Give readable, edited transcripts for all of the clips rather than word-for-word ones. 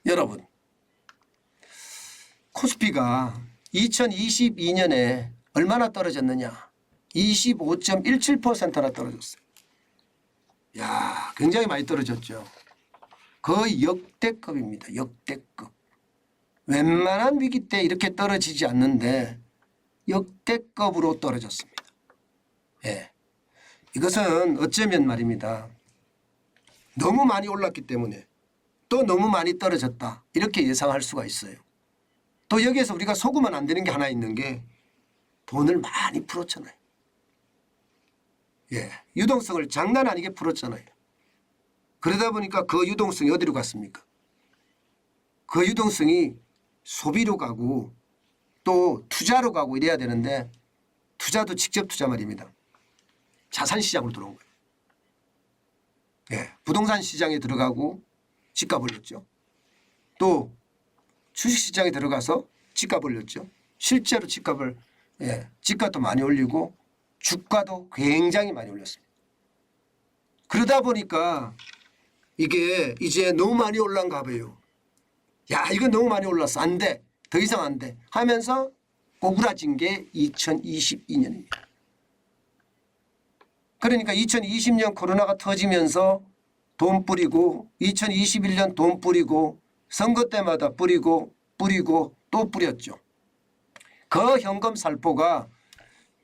여러분, 코스피가 2022년에 얼마나 떨어졌느냐? 25.17%나 떨어졌어요. 야, 굉장히 많이 떨어졌죠. 거의 역대급입니다. 역대급. 웬만한 위기 때 이렇게 떨어지지 않는데 역대급으로 떨어졌습니다. 예. 이것은 어쩌면 말입니다. 너무 많이 올랐기 때문에 또 너무 많이 떨어졌다. 이렇게 예상할 수가 있어요. 또 여기에서 우리가 속으면 안 되는 게 하나 있는 게 돈을 많이 풀었잖아요. 예. 유동성을 장난 아니게 풀었잖아요. 그러다 보니까 그 유동성이 어디로 갔습니까? 그 유동성이 소비로 가고 또 투자로 가고 이래야 되는데 투자도 직접 투자 말입니다. 자산시장으로 들어온 거예요. 예, 부동산 시장에 들어가고 집값 올렸죠. 또 주식시장에 들어가서 집값 올렸죠. 실제로 집값을 집값도 많이 올리고 주가도 굉장히 많이 올렸습니다. 그러다 보니까 이게 이제 너무 많이 올라간가 봐요. 야, 이거 너무 많이 올랐어. 안 돼. 더 이상 안 돼. 하면서 꼬꾸라진 게 2022년입니다. 그러니까 2020년 코로나가 터지면서 돈 뿌리고 2021년 돈 뿌리고 선거 때마다 뿌리고 또 뿌렸죠. 그 현금 살포가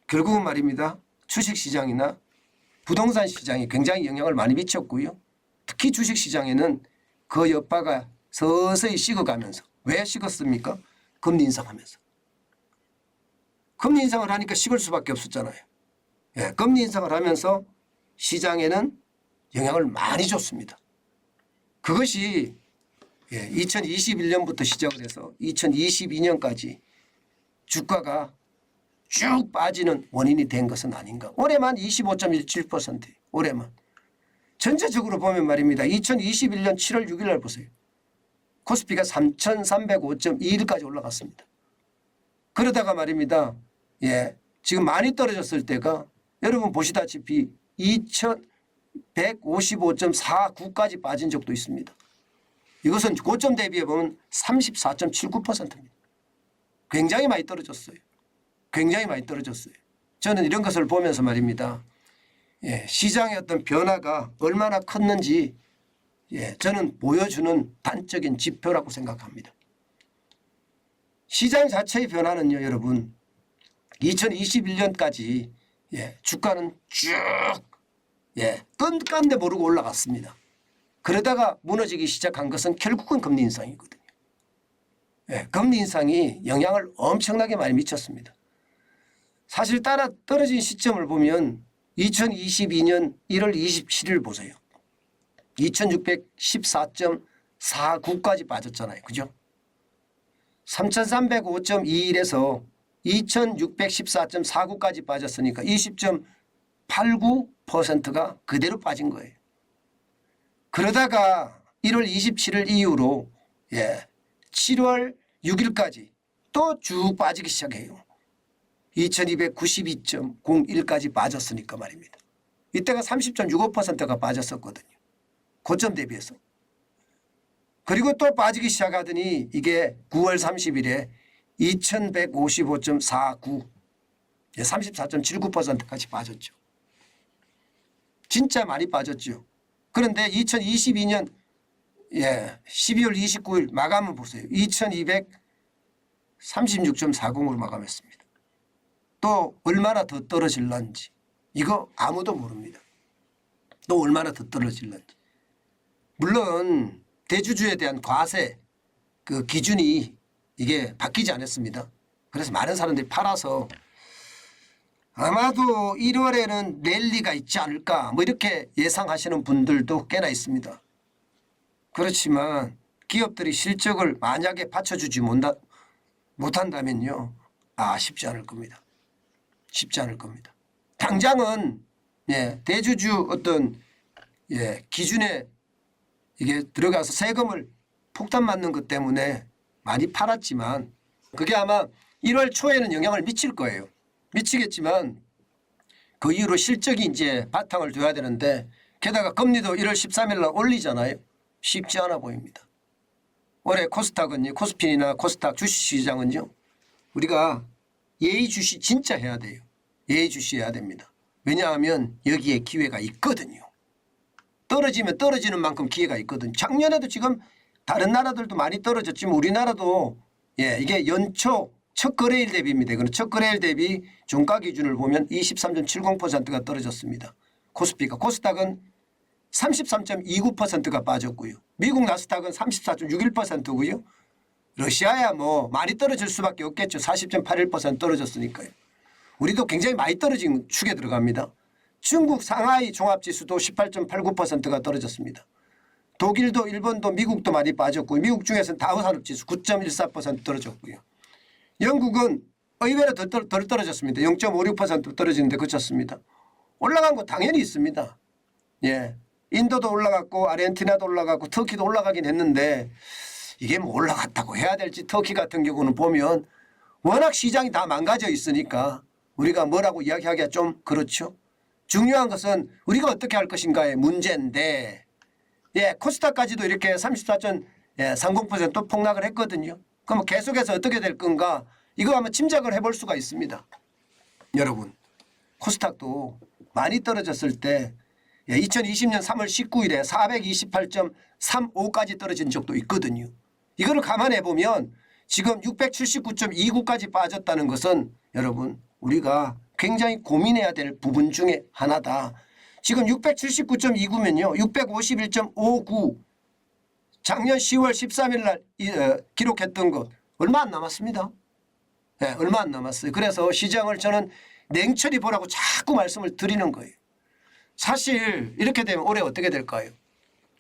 결국은 말입니다. 주식시장이나 부동산 시장에 굉장히 영향을 많이 미쳤고요. 특히 주식시장에는 그 여파가 서서히 식어가면서. 왜 식었습니까? 금리 인상하면서. 금리 인상을 하니까 식을 수밖에 없었잖아요. 예, 금리 인상을 하면서 시장에는 영향을 많이 줬습니다. 그것이 2021년부터 시작을 해서 2022년까지 주가가 쭉 빠지는 원인이 된 것은 아닌가. 올해만 25.17%. 올해만. 전체적으로 보면 말입니다. 2021년 7월 6일 날 보세요. 코스피가 3,305.21까지 올라갔습니다. 그러다가 말입니다. 예, 지금 많이 떨어졌을 때가 여러분 보시다시피 2,155.49까지 빠진 적도 있습니다. 이것은 고점 대비해 보면 34.79%입니다. 굉장히 많이 떨어졌어요. 굉장히 많이 떨어졌어요. 저는 이런 것을 보면서 말입니다. 예, 시장의 어떤 변화가 얼마나 컸는지 저는 보여주는 단적인 지표라고 생각합니다. 시장 자체의 변화는요, 여러분 2021년까지 주가는 쭉 끝간데 모르고 올라갔습니다. 그러다가 무너지기 시작한 것은 결국은 금리 인상이거든요. 금리 인상이 영향을 엄청나게 많이 미쳤습니다. 사실 따라 떨어진 시점을 보면 2022년 1월 27일 보세요. 2614.49까지 빠졌잖아요. 그죠? 3305.21에서 2614.49까지 빠졌으니까 20.89%가 그대로 빠진 거예요. 그러다가 1월 27일 이후로 7월 6일까지 또 쭉 빠지기 시작해요. 2292.01까지 빠졌으니까 말입니다. 이때가 30.65%가 빠졌었거든요. 고점 대비해서. 그리고 또 빠지기 시작하더니 이게 9월 30일에 2155.49 34.79%까지 빠졌죠. 진짜 많이 빠졌죠. 그런데 2022년 12월 29일 마감을 보세요. 2236.40으로 마감했습니다. 또 얼마나 더 떨어질런지 이거 아무도 모릅니다. 또 얼마나 더 떨어질런지. 물론 대주주에 대한 과세 그 기준이 이게 바뀌지 않았습니다. 그래서 많은 사람들이 팔아서 아마도 1월에는 랠리가 있지 않을까 뭐 이렇게 예상하시는 분들도 꽤나 있습니다. 그렇지만 기업들이 실적을 만약에 받쳐주지 못한다면요. 쉽지 않을 겁니다. 쉽지 않을 겁니다. 당장은 대주주 어떤 기준에 이게 들어가서 세금을 폭탄 맞는 것 때문에 많이 팔았지만 그게 아마 1월 초에는 영향을 미칠 거예요. 미치겠지만 그 이후로 실적이 이제 바탕을 둬야 되는데 게다가 금리도 1월 13일 날 올리잖아요. 쉽지 않아 보입니다. 올해 코스닥은요, 코스피나 코스닥 주식시장은요, 우리가 예의주시 진짜 해야 돼요. 예의주시 해야 됩니다. 왜냐하면 여기에 기회가 있거든요. 떨어지면 떨어지는 만큼 기회가 있거든요. 작년에도 지금 다른 나라들도 많이 떨어졌지만 우리나라도 이게 연초 첫 거래일 대비입니다. 그럼 첫 거래일 대비 종가 기준을 보면 23.70%가 떨어졌습니다. 코스피가. 코스닥은 33.29%가 빠졌고요. 미국 나스닥은 34.61%고요. 러시아야 뭐 많이 떨어질 수밖에 없겠죠. 40.81% 떨어졌으니까요. 우리도 굉장히 많이 떨어진 축에 들어갑니다. 중국 상하이 종합지수도 18.89%가 떨어졌습니다. 독일도 일본도 미국도 많이 빠졌고 미국 중에서는 다우산업지수 9.14% 떨어졌고요. 영국은 의외로 덜 떨어졌습니다. 0.56% 떨어지는데 그쳤습니다. 올라간 거 당연히 있습니다. 예, 인도도 올라갔고 아르헨티나도 올라갔고 터키도 올라가긴 했는데 이게 뭐 올라갔다고 해야 될지 터키 같은 경우는 보면 워낙 시장이 다 망가져 있으니까 우리가 뭐라고 이야기하기가 좀 그렇죠. 중요한 것은 우리가 어떻게 할 것인가의 문제인데 코스닥까지도 이렇게 34.30% 폭락을 했거든요. 그럼 계속해서 어떻게 될 건가 이거 한번 짐작을 해볼 수가 있습니다. 여러분 코스닥도 많이 떨어졌을 때 2020년 3월 19일에 428.35까지 떨어진 적도 있거든요. 이거를 감안해 보면 지금 679.29까지 빠졌다는 것은 여러분 우리가 굉장히 고민해야 될 부분 중에 하나다. 지금 679.29면요. 651.59 작년 10월 13일 날 기록했던 것 얼마 안 남았습니다. 얼마 안 남았어요. 그래서 시장을 저는 냉철히 보라고 자꾸 말씀을 드리는 거예요. 사실 이렇게 되면 올해 어떻게 될까요?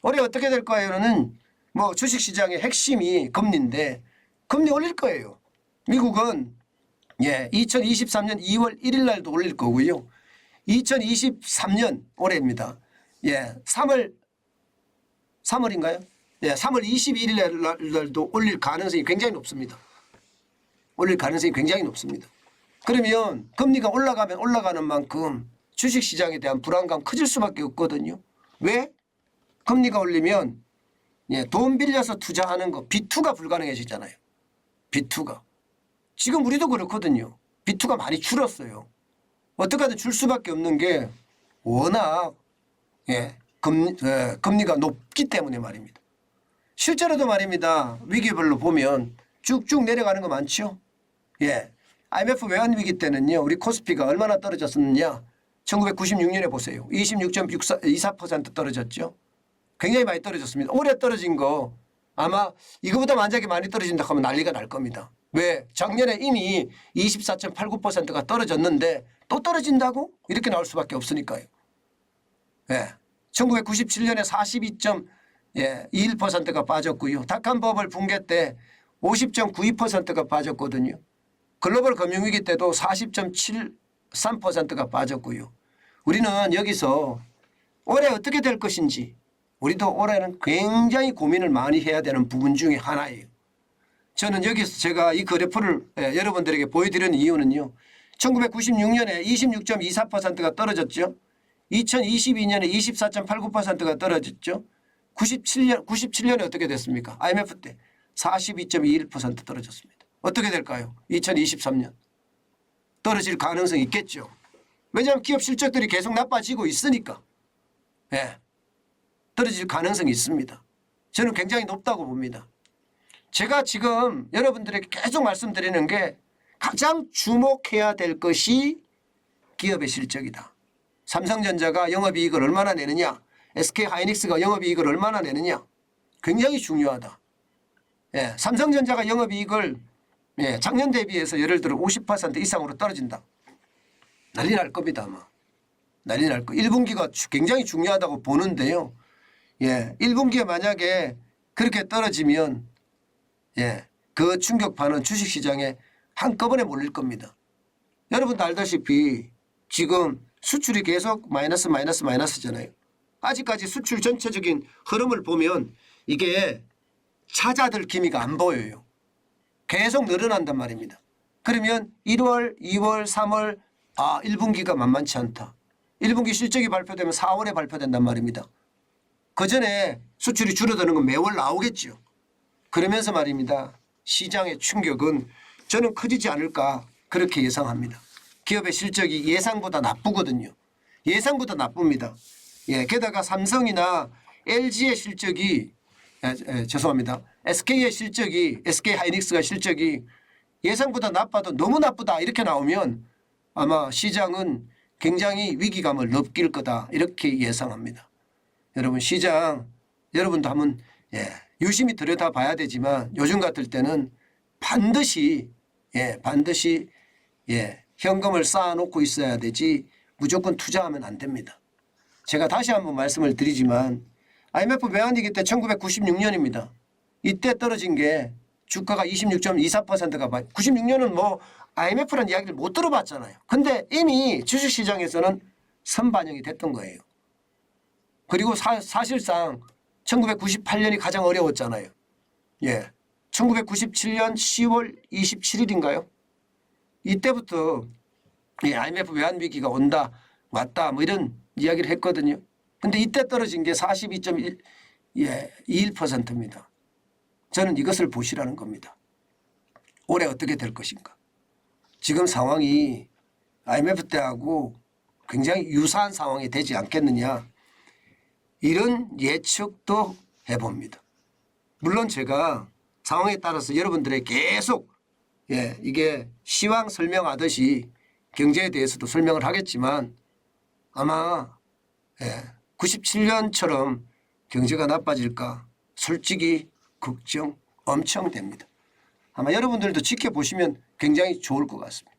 올해 어떻게 될까요는 뭐 주식시장의 핵심이 금리인데 금리 올릴 거예요. 미국은 2023년 2월 1일 날도 올릴 거고요. 2023년 올해입니다. 3월인가요? 3월 21일 날도 올릴 가능성이 굉장히 높습니다. 올릴 가능성이 굉장히 높습니다. 그러면 금리가 올라가면 올라가는 만큼 주식시장에 대한 불안감 커질 수밖에 없거든요. 왜? 금리가 올리면 돈 빌려서 투자하는 거 B2가 불가능해지잖아요. B2가. 지금 우리도 그렇거든요. B2가 많이 줄었어요. 어떻게 하든 줄 수밖에 없는 게 워낙 금리가 높기 때문에 말입니다. 실제로도 말입니다. 위기별로 보면 쭉쭉 내려가는 거 많죠. IMF 외환위기 때는요. 우리 코스피가 얼마나 떨어졌었느냐. 1996년에 보세요. 26.24% 떨어졌죠. 굉장히 많이 떨어졌습니다. 올해 떨어진 거 아마 이거보다 만약에 많이 떨어진다 하면 난리가 날 겁니다. 왜? 작년에 이미 24.89%가 떨어졌는데 또 떨어진다고? 이렇게 나올 수밖에 없으니까요. 1997년에 42.21%가 빠졌고요. 닷컴 버블 붕괴 때 50.92%가 빠졌거든요. 글로벌 금융위기 때도 40.73%가 빠졌고요. 우리는 여기서 올해 어떻게 될 것인지 우리도 올해는 굉장히 고민을 많이 해야 되는 부분 중에 하나예요. 저는 여기서 제가 이 그래프를 여러분들에게 보여드리는 이유는요. 1996년에 26.24%가 떨어졌죠. 2022년에 24.89%가 떨어졌죠. 97년에 어떻게 됐습니까? IMF 때 42.21% 떨어졌습니다. 어떻게 될까요? 2023년. 떨어질 가능성이 있겠죠. 왜냐하면 기업 실적들이 계속 나빠지고 있으니까. 떨어질 가능성이 있습니다. 저는 굉장히 높다고 봅니다. 제가 지금 여러분들에게 계속 말씀드리는 게 가장 주목해야 될 것이 기업의 실적이다. 삼성전자가 영업이익을 얼마나 내느냐, SK하이닉스가 영업이익을 얼마나 내느냐 굉장히 중요하다. 삼성전자가 영업이익을 작년 대비해서 예를 들어 50% 이상으로 떨어진다. 난리 날 겁니다. 아마. 난리 날 거. 1분기가 굉장히 중요하다고 보는데요. 1분기에 만약에 그렇게 떨어지면 그 충격파는 주식시장에 한꺼번에 몰릴 겁니다. 여러분도 알다시피 지금 수출이 계속 마이너스잖아요. 아직까지 수출 전체적인 흐름을 보면 이게 찾아들 기미가 안 보여요. 계속 늘어난단 말입니다. 그러면 1월, 2월, 3월 1분기가 만만치 않다. 1분기 실적이 발표되면 4월에 발표된단 말입니다. 그 전에 수출이 줄어드는 건 매월 나오겠죠. 그러면서 말입니다. 시장의 충격은 저는 커지지 않을까 그렇게 예상합니다. 기업의 실적이 예상보다 나쁘거든요. 예상보다 나쁩니다. 예, 게다가 삼성이나 LG의 실적이 죄송합니다. SK의 실적이 SK하이닉스가 실적이 예상보다 나빠도 너무 나쁘다 이렇게 나오면 아마 시장은 굉장히 위기감을 느낄 거다 이렇게 예상합니다. 여러분 시장 여러분도 한번 유심히 들여다봐야 되지만 요즘 같을 때는 반드시 현금을 쌓아놓고 있어야 되지 무조건 투자하면 안 됩니다. 제가 다시 한번 말씀을 드리지만 IMF 외환위기 때 1996년입니다. 이때 떨어진 게 주가가 26.24%가 96년은 뭐 IMF라는 이야기를 못 들어봤잖아요. 근데 이미 주식시장에서는 선반영이 됐던 거예요. 그리고 사실상 1998년이 가장 어려웠잖아요. 예, 1997년 10월 27일인가요? 이때부터 IMF 외환위기가 온다 왔다 뭐 이런 이야기를 했거든요. 근데 이때 떨어진 게 42.21%입니다. 저는 이것을 보시라는 겁니다. 올해 어떻게 될 것인가. 지금 상황이 IMF 때하고 굉장히 유사한 상황이 되지 않겠느냐. 이런 예측도 해봅니다. 물론 제가 상황에 따라서 여러분들의 계속 이게 시황 설명하듯이 경제에 대해서도 설명을 하겠지만 아마 97년처럼 경제가 나빠질까 솔직히 걱정 엄청 됩니다. 아마 여러분들도 지켜보시면 굉장히 좋을 것 같습니다.